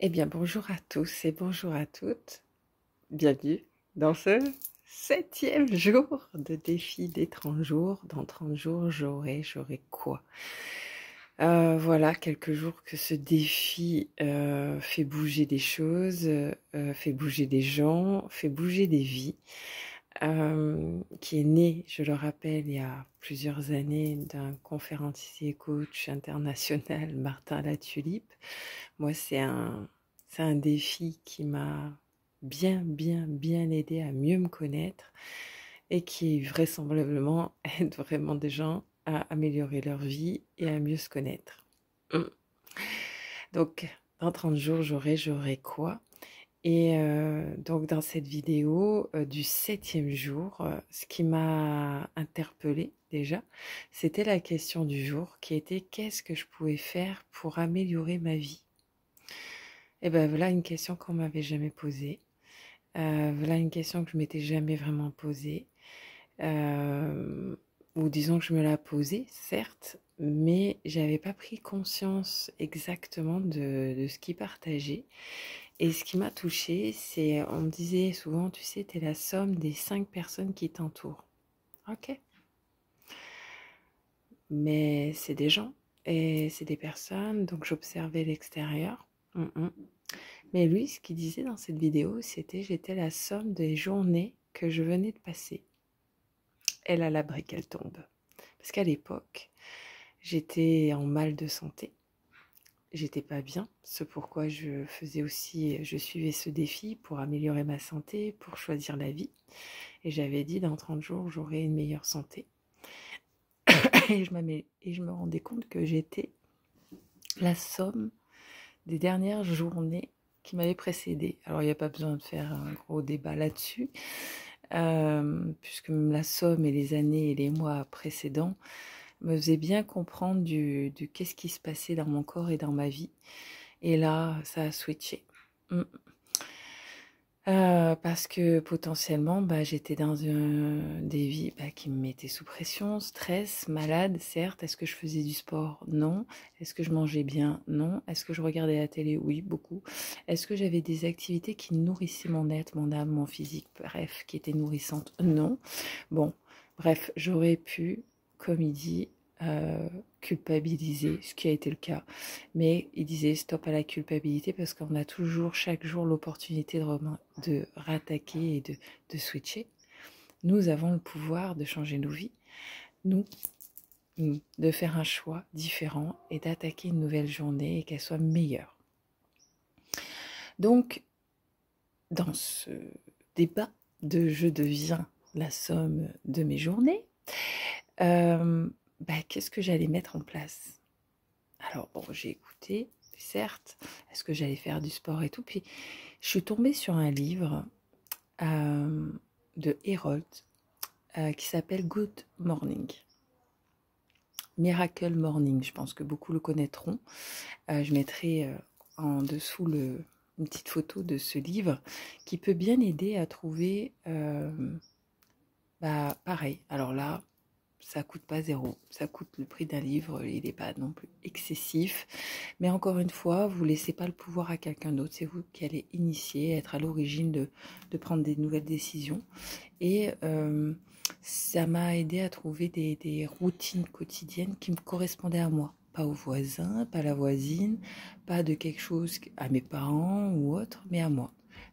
Eh bien, bonjour à tous et bonjour à toutes. Bienvenue dans ce 7e jour de défi des 30 jours. Dans 30 jours, j'aurai quoi? Voilà, quelques jours que ce défi fait bouger des choses, fait bouger des gens, fait bouger des vies. Qui est né, je le rappelle, il y a plusieurs années d'un conférencier coach international, Martin Latulippe. Moi, c'est un défi qui m'a bien aidé à mieux me connaître et qui vraisemblablement aide vraiment des gens à améliorer leur vie et à mieux se connaître. Mm. Donc, dans 30 jours, j'aurai quoi? Et donc, dans cette vidéo du 7e jour, ce qui m'a interpellée déjà, c'était la question du jour qui était: qu'est-ce que je pouvais faire pour améliorer ma vie? Et ben voilà une question qu'on m'avait jamais posée. Voilà une question que je m'étais jamais vraiment posée. Ou disons que je me la posais, certes, mais j'avais pas pris conscience exactement de ce qu'il partageait. Et ce qui m'a touchée, c'est, on me disait souvent, tu sais, t'es la somme des 5 personnes qui t'entourent. Ok, mais c'est des gens et c'est des personnes, donc j'observais l'extérieur. Mais lui, ce qu'il disait dans cette vidéo, c'était: j'étais la somme des journées que je venais de passer. Elle à l'abri qu'elle tombe. Parce qu'à l'époque, j'étais en mal de santé. J'étais pas bien, ce pourquoi je suivais ce défi pour améliorer ma santé, pour choisir la vie. Et j'avais dit, dans 30 jours, j'aurai une meilleure santé. Et je me rendais compte que j'étais la somme des dernières journées qui m'avaient précédée. Alors, il n'y a pas besoin de faire un gros débat là-dessus, puisque même la somme et les années et les mois précédents me faisaient bien comprendre du qu'est-ce qui se passait dans mon corps et dans ma vie. Et là, ça a switché. Parce que potentiellement, j'étais dans des vies qui me mettaient sous pression, stress, malade, certes. Est-ce que je faisais du sport? Non. Est-ce que je mangeais bien? Non. Est-ce que je regardais la télé? Oui, beaucoup. Est-ce que j'avais des activités qui nourrissaient mon être, mon âme, mon physique? Bref, qui étaient nourrissantes? Non. Bon, bref, j'aurais pu, comme il dit, culpabiliser, ce qui a été le cas. Mais il disait stop à la culpabilité parce qu'on a toujours, chaque jour, l'opportunité de rattaquer et de switcher. Nous avons le pouvoir de changer nos vies. Nous, de faire un choix différent et d'attaquer une nouvelle journée et qu'elle soit meilleure. Donc, dans ce débat de je deviens la somme de mes journées, qu'est-ce que j'allais mettre en place? Alors bon, j'ai écouté, certes, est-ce que j'allais faire du sport et tout, puis je suis tombée sur un livre de Herold qui s'appelle Good Morning. Miracle Morning, je pense que beaucoup le connaîtront. Je mettrai en dessous une petite photo de ce livre qui peut bien aider à trouver, pareil, alors là, ça coûte pas zéro, ça coûte le prix d'un livre, il n'est pas non plus excessif, mais encore une fois, vous laissez pas le pouvoir à quelqu'un d'autre, c'est vous qui allez initier, être à l'origine de prendre des nouvelles décisions. Et ça m'a aidé à trouver des routines quotidiennes qui me correspondaient à moi, pas aux voisins, pas à la voisine, pas de quelque chose à mes parents ou autre, mais à moi.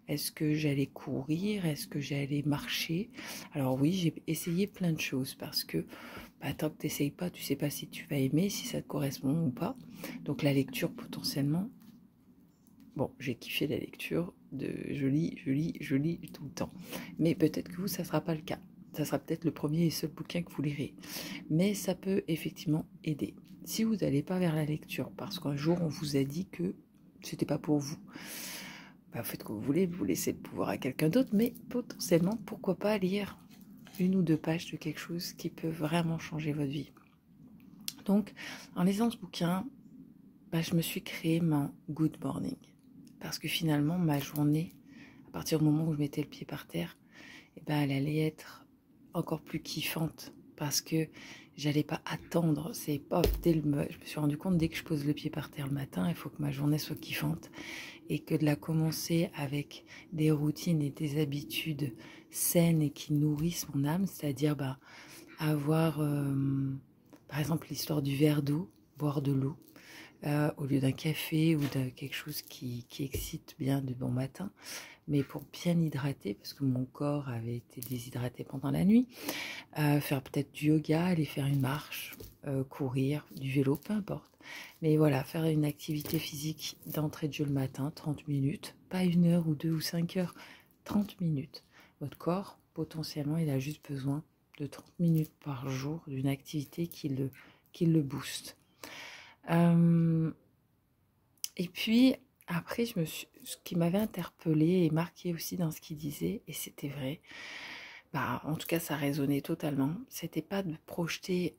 Est-ce que j'allais courir? Est-ce que j'allais marcher? Alors oui, j'ai essayé plein de choses parce que tant que tu n'essayes pas, tu sais pas si tu vas aimer, si ça te correspond ou pas. Donc la lecture potentiellement, bon, j'ai kiffé la lecture, je lis tout le temps. Mais peut-être que vous, ça ne sera pas le cas. Ça sera peut-être le premier et seul bouquin que vous lirez. Mais ça peut effectivement aider. Si vous n'allez pas vers la lecture, parce qu'un jour on vous a dit que c'était pas pour vous, faites ce que vous voulez, vous laissez le pouvoir à quelqu'un d'autre, mais potentiellement, pourquoi pas lire une ou deux pages de quelque chose qui peut vraiment changer votre vie. Donc, en lisant ce bouquin, je me suis créé mon good morning. Parce que finalement, ma journée, à partir du moment où je mettais le pied par terre, elle allait être encore plus kiffante. Parce que j'allais pas attendre. Je me suis rendu compte, dès que je pose le pied par terre le matin, il faut que ma journée soit kiffante. et que de la commencer avec des routines et des habitudes saines et qui nourrissent mon âme, c'est-à-dire avoir, par exemple, l'histoire du verre d'eau, boire de l'eau, au lieu d'un café ou de quelque chose qui excite bien du bon matin, mais pour bien hydrater, parce que mon corps avait été déshydraté pendant la nuit, faire peut-être du yoga, aller faire une marche, courir, du vélo, peu importe. Mais voilà, faire une activité physique d'entrée de jeu le matin, 30 minutes, pas 1 heure ou 2 ou 5 heures, 30 minutes. Votre corps, potentiellement, il a juste besoin de 30 minutes par jour d'une activité qui le booste. Et puis, après, ce qui m'avait interpellée et marqué aussi dans ce qu'il disait, et c'était vrai, en tout cas, ça résonnait totalement, c'était pas de projeter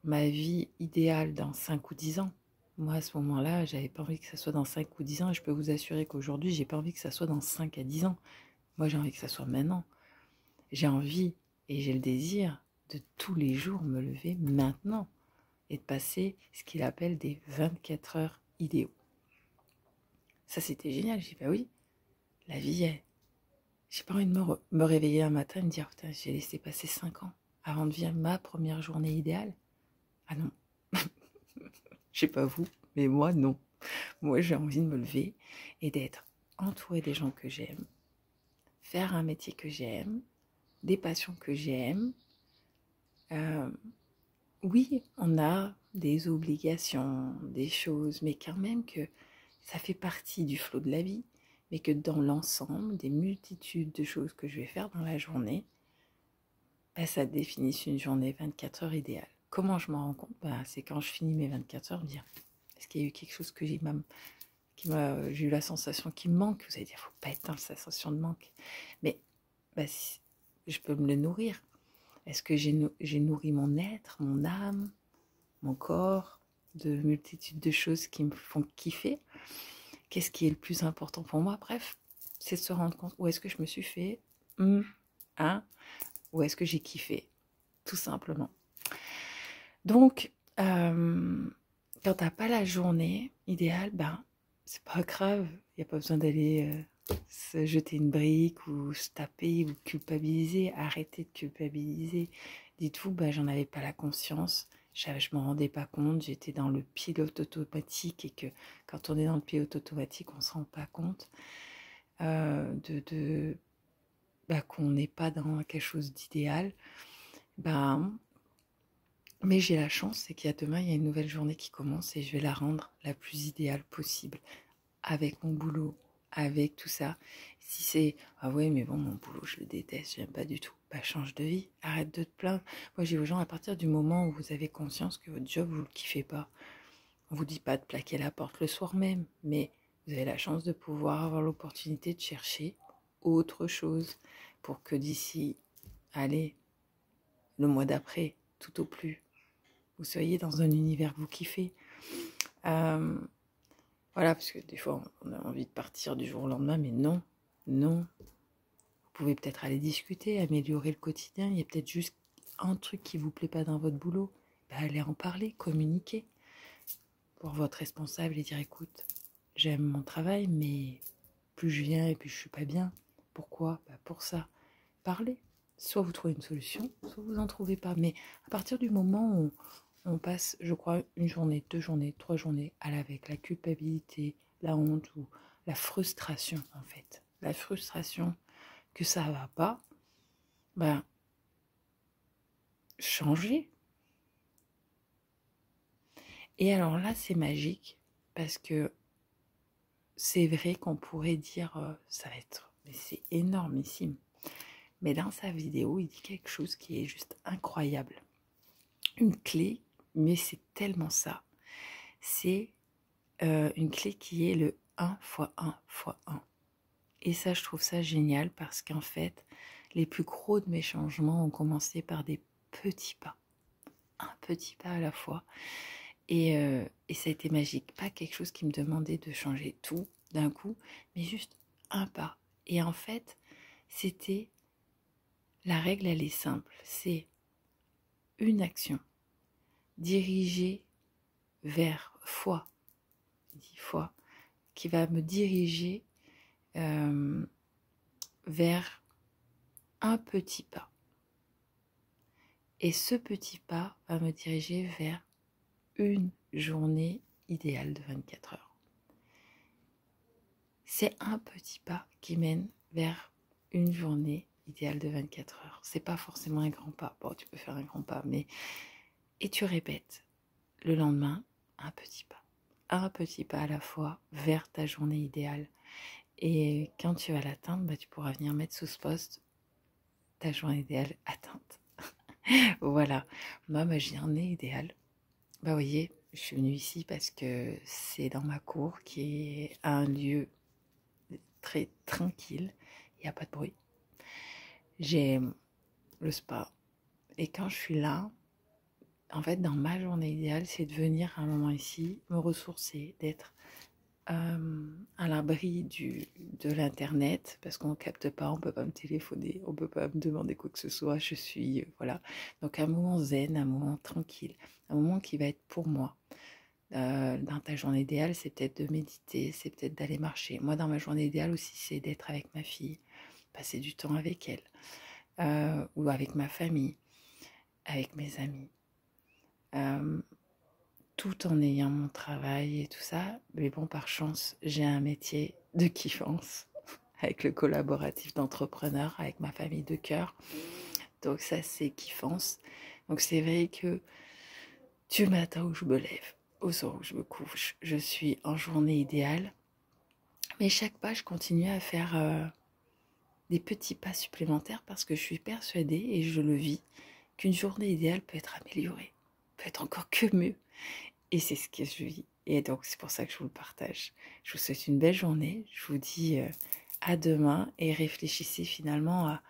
ma vie idéale dans 5 ou 10 ans. Moi, à ce moment-là, j'avais pas envie que ça soit dans 5 ou 10 ans, et je peux vous assurer qu'aujourd'hui, j'ai pas envie que ça soit dans 5 à 10 ans. Moi, j'ai envie que ça soit maintenant. J'ai envie et j'ai le désir de tous les jours me lever maintenant et de passer ce qu'il appelle des 24 heures idéaux. Ça, c'était génial. J'ai dit, oui, la vie est. J'ai pas envie de me réveiller un matin et me dire, putain, j'ai laissé passer 5 ans avant de vivre ma première journée idéale. Ah non. Je sais pas vous, mais moi, non. Moi, j'ai envie de me lever et d'être entourée des gens que j'aime, faire un métier que j'aime, des passions que j'aime. Oui, on a des obligations, des choses, mais quand même que ça fait partie du flot de la vie, mais que dans l'ensemble, des multitudes de choses que je vais faire dans la journée, ça définit une journée 24 heures idéale. Comment je m'en rends compte? C'est quand je finis mes 24 heures, dire, est-ce qu'il y a eu quelque chose que j'ai eu la sensation qu'il me manque? Vous allez dire, il ne faut pas être dans la sensation de manque. Mais si, je peux me le nourrir. Est-ce que j'ai nourri mon être, mon âme, mon corps, de multitudes de choses qui me font kiffer? Qu'est-ce qui est le plus important pour moi? Bref, c'est de se rendre compte où est-ce que je me suis fait où est-ce que j'ai kiffé, tout simplement. Donc, quand t'as pas la journée idéale, c'est pas grave, il n'y a pas besoin d'aller se jeter une brique ou se taper ou culpabiliser. Arrêtez de culpabiliser. Dites-vous, j'en avais pas la conscience, je m'en rendais pas compte, j'étais dans le pilote automatique, et que quand on est dans le pilote automatique, on se rend pas compte qu'on n'est pas dans quelque chose d'idéal. Mais j'ai la chance, c'est qu'il y a demain, il y a une nouvelle journée qui commence et je vais la rendre la plus idéale possible, avec mon boulot, avec tout ça. Si c'est « Ah ouais, mais bon, mon boulot, je le déteste, j'aime pas du tout », change de vie, arrête de te plaindre. Moi, je dis aux gens, à partir du moment où vous avez conscience que votre job, vous le kiffez pas, on vous dit pas de plaquer la porte le soir même, mais vous avez la chance de pouvoir avoir l'opportunité de chercher autre chose pour que d'ici, allez, le mois d'après, tout au plus, vous soyez dans un univers que vous kiffez. Voilà, parce que des fois, on a envie de partir du jour au lendemain, mais non. Vous pouvez peut-être aller discuter, améliorer le quotidien. Il y a peut-être juste un truc qui ne vous plaît pas dans votre boulot. Allez en parler, communiquer pour votre responsable et dire, écoute, j'aime mon travail, mais plus je viens et plus je suis pas bien. Pourquoi? Pour ça. Parlez. Soit vous trouvez une solution, soit vous n'en trouvez pas. Mais à partir du moment où on passe, je crois, 1 journée, 2 journées, 3 journées avec la culpabilité, la honte ou la frustration, en fait. La frustration que ça ne va pas, changer. Et alors là, c'est magique parce que c'est vrai qu'on pourrait dire, ça va être, mais c'est énormissime. Mais dans sa vidéo, il dit quelque chose qui est juste incroyable. Une clé, mais c'est tellement ça. C'est une clé qui est le 1 x 1 x 1. Et ça, je trouve ça génial parce qu'en fait, les plus gros de mes changements ont commencé par des petits pas. Un petit pas à la fois. Et ça a été magique. Pas quelque chose qui me demandait de changer tout d'un coup, mais juste un pas. Et en fait, la règle, elle est simple. C'est une action dirigée vers 10 fois, qui va me diriger vers un petit pas. Et ce petit pas va me diriger vers une journée idéale de 24 heures. C'est un petit pas qui mène vers une journée idéale de 24 heures. C'est pas forcément un grand pas. Bon, tu peux faire un grand pas, mais... Et tu répètes le lendemain, un petit pas. Un petit pas à la fois vers ta journée idéale. Et quand tu vas l'atteindre, tu pourras venir mettre sous ce poste ta journée idéale atteinte. Voilà. Moi, ma journée idéale, vous voyez, je suis venue ici parce que c'est dans ma cour qui est un lieu très tranquille. Il n'y a pas de bruit. J'ai le spa. Et quand je suis là, en fait, dans ma journée idéale, c'est de venir à un moment ici, me ressourcer, d'être à l'abri de l'internet, parce qu'on ne capte pas, on ne peut pas me téléphoner, on ne peut pas me demander quoi que ce soit, je suis, voilà. Donc un moment zen, un moment tranquille, un moment qui va être pour moi. Dans ta journée idéale, c'est peut-être de méditer, c'est peut-être d'aller marcher. Moi, dans ma journée idéale aussi, c'est d'être avec ma fille, passer du temps avec elle, ou avec ma famille, avec mes amis. Tout en ayant mon travail et tout ça, mais bon, par chance, j'ai un métier de kiffance avec le collaboratif d'entrepreneur, avec ma famille de cœur. Donc ça, c'est kiffance. Donc c'est vrai que du matin où je me lève, au soir où je me couche, je suis en journée idéale. Mais chaque pas, je continue à faire des petits pas supplémentaires parce que je suis persuadée, et je le vis, qu'une journée idéale peut être améliorée, peut être encore que mieux. Et c'est ce que je vis. Et donc, c'est pour ça que je vous le partage. Je vous souhaite une belle journée. Je vous dis à demain et réfléchissez finalement à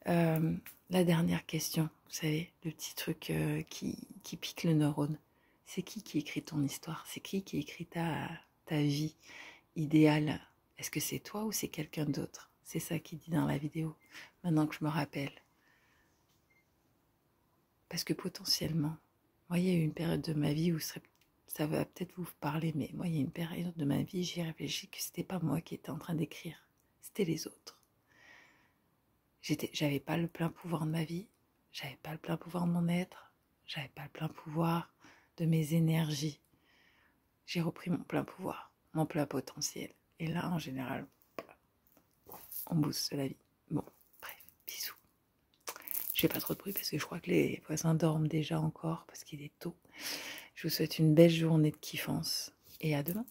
la dernière question. Vous savez, le petit truc qui pique le neurone. C'est qui écrit ton histoire? C'est qui écrit ta vie idéale? Est-ce que c'est toi ou c'est quelqu'un d'autre? C'est ça qu'il dit dans la vidéo. Maintenant que je me rappelle. Parce que potentiellement, moi, il y a eu une période de ma vie où ça va peut-être vous parler, mais moi, il y a une période de ma vie, j'y réfléchis que c'était pas moi qui étais en train d'écrire, c'était les autres. J'avais pas le plein pouvoir de ma vie, j'avais pas le plein pouvoir de mon être, j'avais pas le plein pouvoir de mes énergies. J'ai repris mon plein pouvoir, mon plein potentiel. Et là, en général, on booste la vie. Bon, bref, bisous. Je fais pas trop de bruit parce que je crois que les voisins dorment déjà encore parce qu'il est tôt. Je vous souhaite une belle journée de kiffance et à demain.